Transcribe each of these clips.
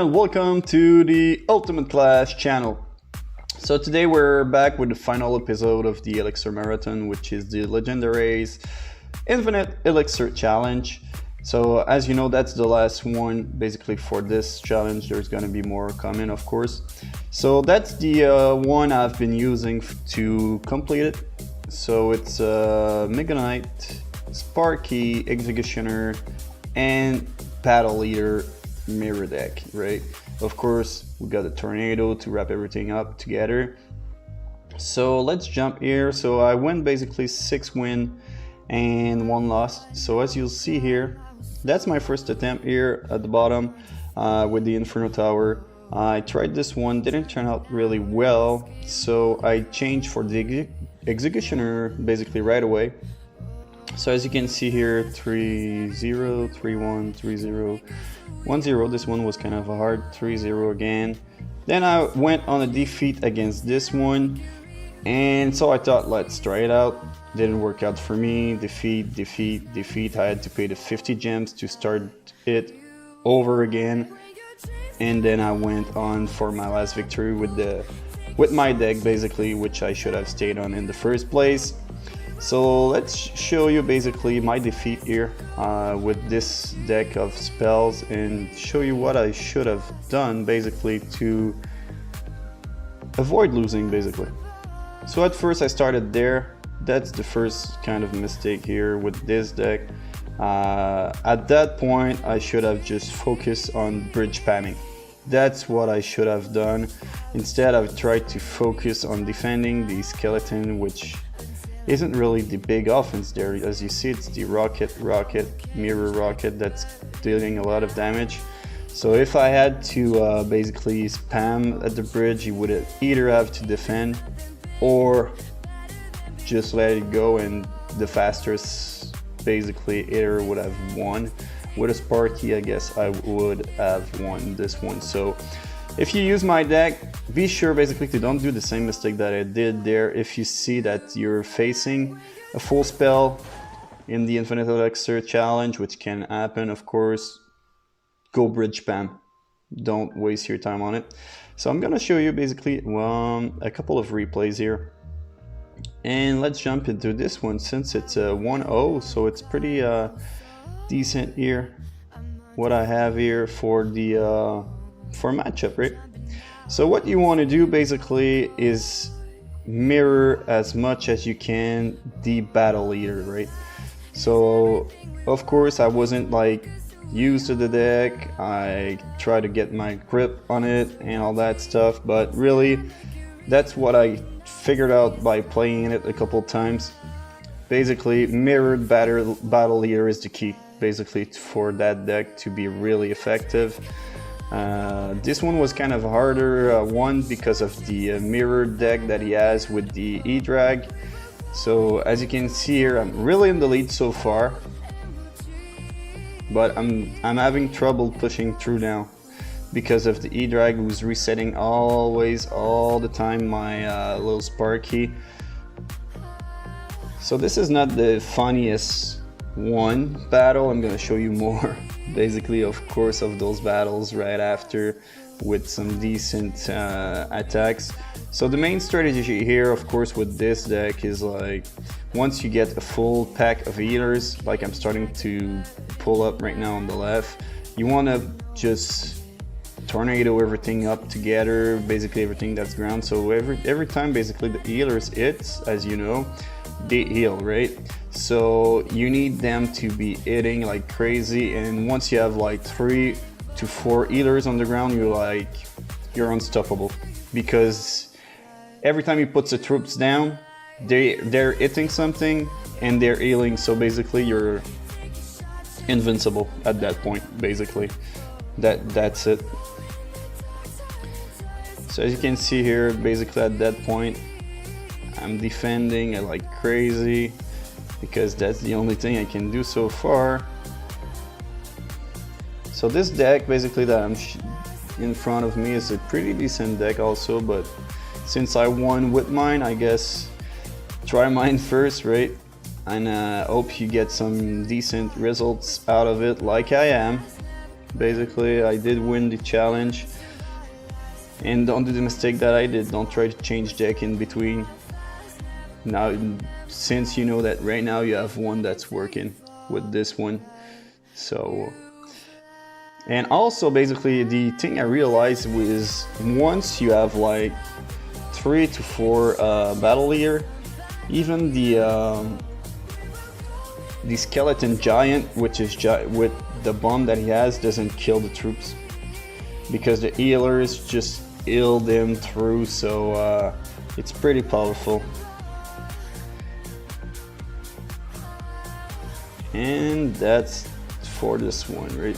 and welcome to the Ultimate Clash channel. So today we're back with the final episode of the Elixir Marathon, which is the Legendaray's Infinite Elixir Challenge. So as you know, that's the last one basically for this challenge. There's gonna be more coming, of course. So that's the one I've been using to complete it. So it's Mega Knight, Sparky, Executioner, and Battle Leader mirror deck, right? Of course, we got a tornado to wrap everything up together. So let's jump here. So I went basically 6 win and 1 loss. So as you'll see here, that's my first attempt here at the bottom with the Inferno Tower. I tried this one, didn't turn out really well, so I changed for the Executioner basically right away. So as you can see here, 3-0, 3-1, 3-0, 1-0. This one was kind of a hard 3-0 again. Then I went on a defeat against this one, and so I thought, let's try it out. Didn't work out for me. Defeat, defeat, defeat. I had to pay the 50 gems to start it over again, and then I went on for my last victory with my deck basically, which I should have stayed on in the first place. So let's show you basically my defeat here with this deck of spells and show you what I should have done basically to avoid losing basically. So at first I started there. That's the first kind of mistake here with this deck. At that point I should have just focused on bridge spamming. That's what I should have done. Instead I've tried to focus on defending the skeleton, which isn't really the big offense there. As you see, it's the mirror rocket that's dealing a lot of damage. So if I had to basically spam at the bridge, you would either have to defend or just let it go, and the fastest basically hitter would have won. With a Sparky, I guess I would have won this one. So if you use my deck, be sure basically to don't do the same mistake that I did there. If you see that you're facing a full spell in the Infinite Elixir challenge, which can happen of course, go bridge spam. Don't waste your time on it. So I'm gonna show you basically a couple of replays here. And let's jump into this one since it's a 1-0, so it's pretty decent here. What I have here for the for matchup, right? So what you want to do basically is mirror as much as you can the battle leader, right? So of course I wasn't like used to the deck. I try to get my grip on it and all that stuff, but really that's what I figured out by playing it a couple times. Basically mirrored battle leader is the key basically for that deck to be really effective. This one was kind of a harder one because of the mirror deck that he has with the E-Drag. So as you can see here, I'm really in the lead so far, but I'm having trouble pushing through now because of the E-Drag, who's resetting all the time my little Sparky. So this is not the funniest one battle. I'm gonna show you more basically of course of those battles right after with some decent attacks. So the main strategy here of course with this deck is like once you get a full pack of healers, like I'm starting to pull up right now on the left, you want to just tornado everything up together, basically everything that's ground. So every time basically the healers hit, as you know, they heal, right? So you need them to be hitting like crazy, and once you have like 3 to 4 healers on the ground, you're unstoppable, because every time you put the troops down, they're hitting something and they're healing. So basically you're invincible at that point. Basically that's it. So as you can see here, basically at that point I'm defending like crazy because that's the only thing I can do so far. So this deck basically that I'm in front of me is a pretty decent deck also, but since I won with mine, I guess try mine first, right? And hope you get some decent results out of it like I am. Basically, I did win the challenge. And don't do the mistake that I did. Don't try to change deck in between. Now, since you know that right now you have one that's working with this one. So, and also basically the thing I realized was once you have like 3 to 4 battle leader, even the skeleton giant, which is with the bomb that he has, doesn't kill the troops because the healers just heal them through. So it's pretty powerful. And that's for this one, right?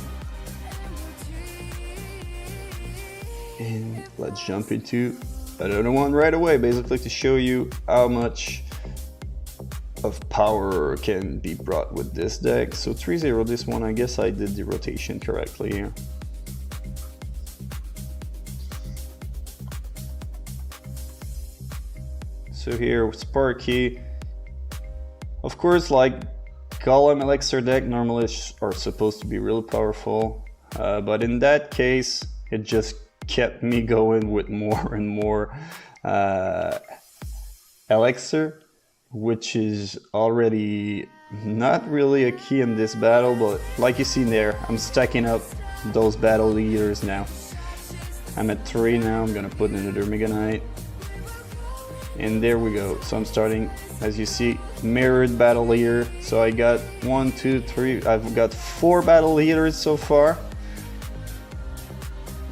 And let's jump into another one right away, basically to show you how much of power can be brought with this deck. So 3-0 this one, I guess I did the rotation correctly here. So here, Sparky. Of course, like Golem Elixir deck normally are supposed to be really powerful, but in that case, it just kept me going with more and more Elixir, which is already not really a key in this battle, but like you see there, I'm stacking up those battle leaders now. I'm at 3 now, I'm gonna put another Mega Knight. And there we go. So I'm starting, as you see, mirrored battle leader. So I got 1, 2, 3, I've got 4 battle leaders so far.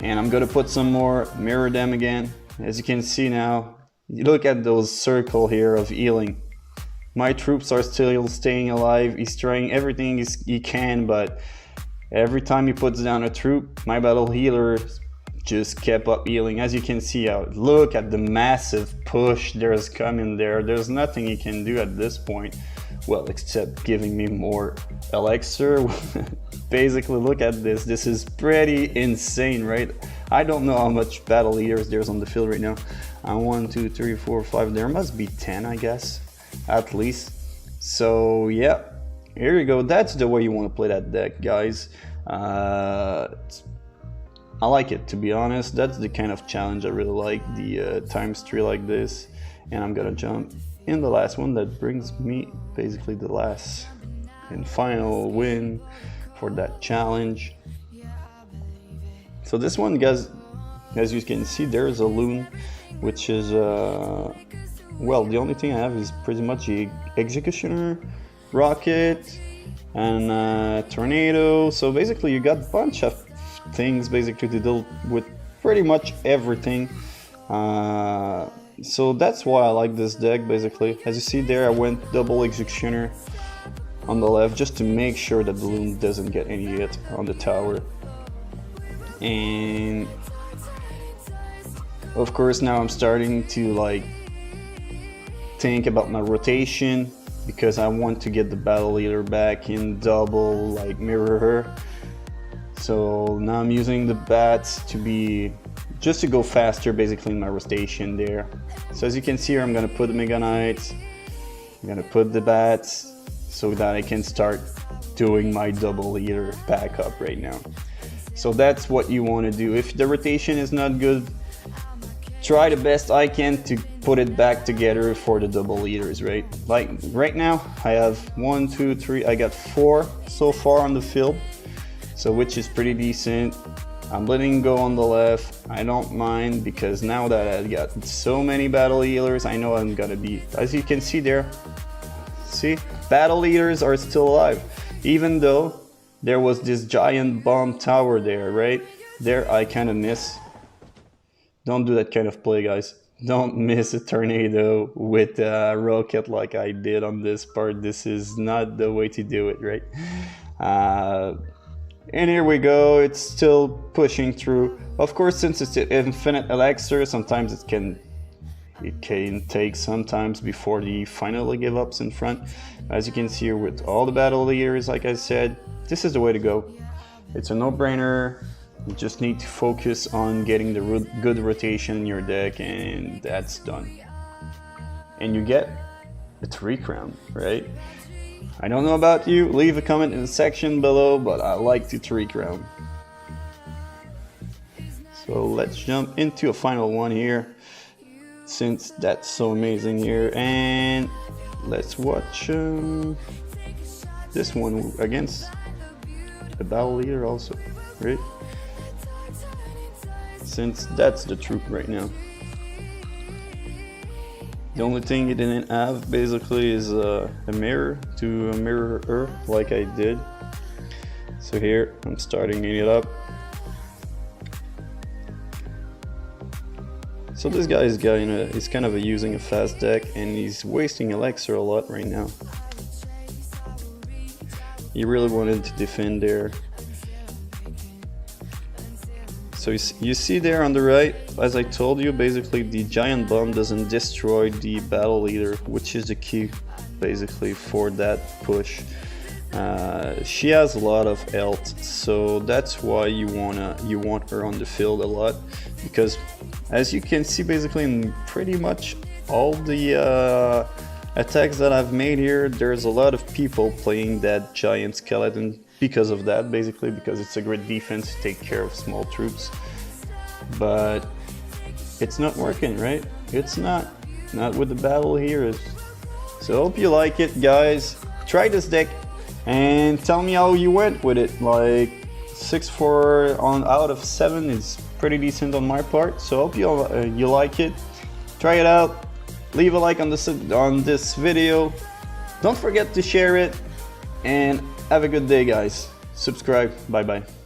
And I'm gonna put some more, mirror them again. As you can see now, you look at those circle here of healing. My troops are still staying alive. He's trying everything he can, but every time he puts down a troop, my battle healer just kept up healing. As you can see out, look at the massive push there's coming there. There's nothing he can do at this point, well, except giving me more Elixir. Basically, look at this. This is pretty insane, right? I don't know how much battle leaders there's on the field right now. 1, 2, 3, 4, 5. There must be 10, I guess, at least. So yeah, here you go. That's the way you want to play that deck, guys. I like it, to be honest. That's the kind of challenge I really like, the ×3 like this. And I'm gonna jump in the last one that brings me basically the last and final win for that challenge. So this one, guys, as you can see, there's a loon, which is, well, the only thing I have is pretty much the Executioner, Rocket, and Tornado. So basically you got a bunch of things basically to deal with pretty much everything. So that's why I like this deck basically. As you see there, I went double Executioner on the left just to make sure that the loon doesn't get any hit on the tower. And of course now I'm starting to like think about my rotation because I want to get the battle leader back in double, like mirror her. So now I'm using the bats to be, just to go faster basically in my rotation there. So as you can see here, I'm gonna put the Mega Knights, I'm gonna put the bats so that I can start doing my double leader backup right now. So that's what you want to do. If the rotation is not good, try the best I can to put it back together for the double leaders, right? Like right now, I have 1, 2, 3, I got 4 so far on the field. So which is pretty decent. I'm letting go on the left. I don't mind because now that I got so many battle healers, I know I'm gonna be, as you can see there, see, battle leaders are still alive. Even though there was this giant bomb tower there, right? There I kind of miss. Don't do that kind of play, guys. Don't miss a tornado with a rocket like I did on this part. This is not the way to do it, right? And here we go, it's still pushing through. Of course, since it's infinite Elixir, sometimes it can take sometimes before the finally give ups in front. As you can see here with all the battle leaders, like I said, this is the way to go. It's a no-brainer. You just need to focus on getting the good rotation in your deck, and that's done. And you get a 3 crown, right? I don't know about you, leave a comment in the section below, but I like the 3 crown. So let's jump into a final one here, since that's so amazing here, and let's watch this one against a battle leader also, right? Since that's the truth right now. The only thing he didn't have basically is a mirror to mirror her like I did. So here I'm starting it up. So this guy is he's kind of using a fast deck, and he's wasting Elixir a lot right now. He really wanted to defend there. So you see there on the right, as I told you, basically the giant bomb doesn't destroy the battle leader, which is the key basically for that push. She has a lot of health, so that's why you want her on the field a lot, because as you can see basically in pretty much all the attacks that I've made here, there's a lot of people playing that giant skeleton because of that, basically because it's a great defense to take care of small troops. But it's not working, right? It's not with the battle heroes. So I hope you like it, guys. Try this deck and tell me how you went with it. Like 6-4 out of 7 is pretty decent on my part, so I hope you like it. Try it out, leave a like on this video, don't forget to share it, and have a good day, guys. Subscribe. Bye bye.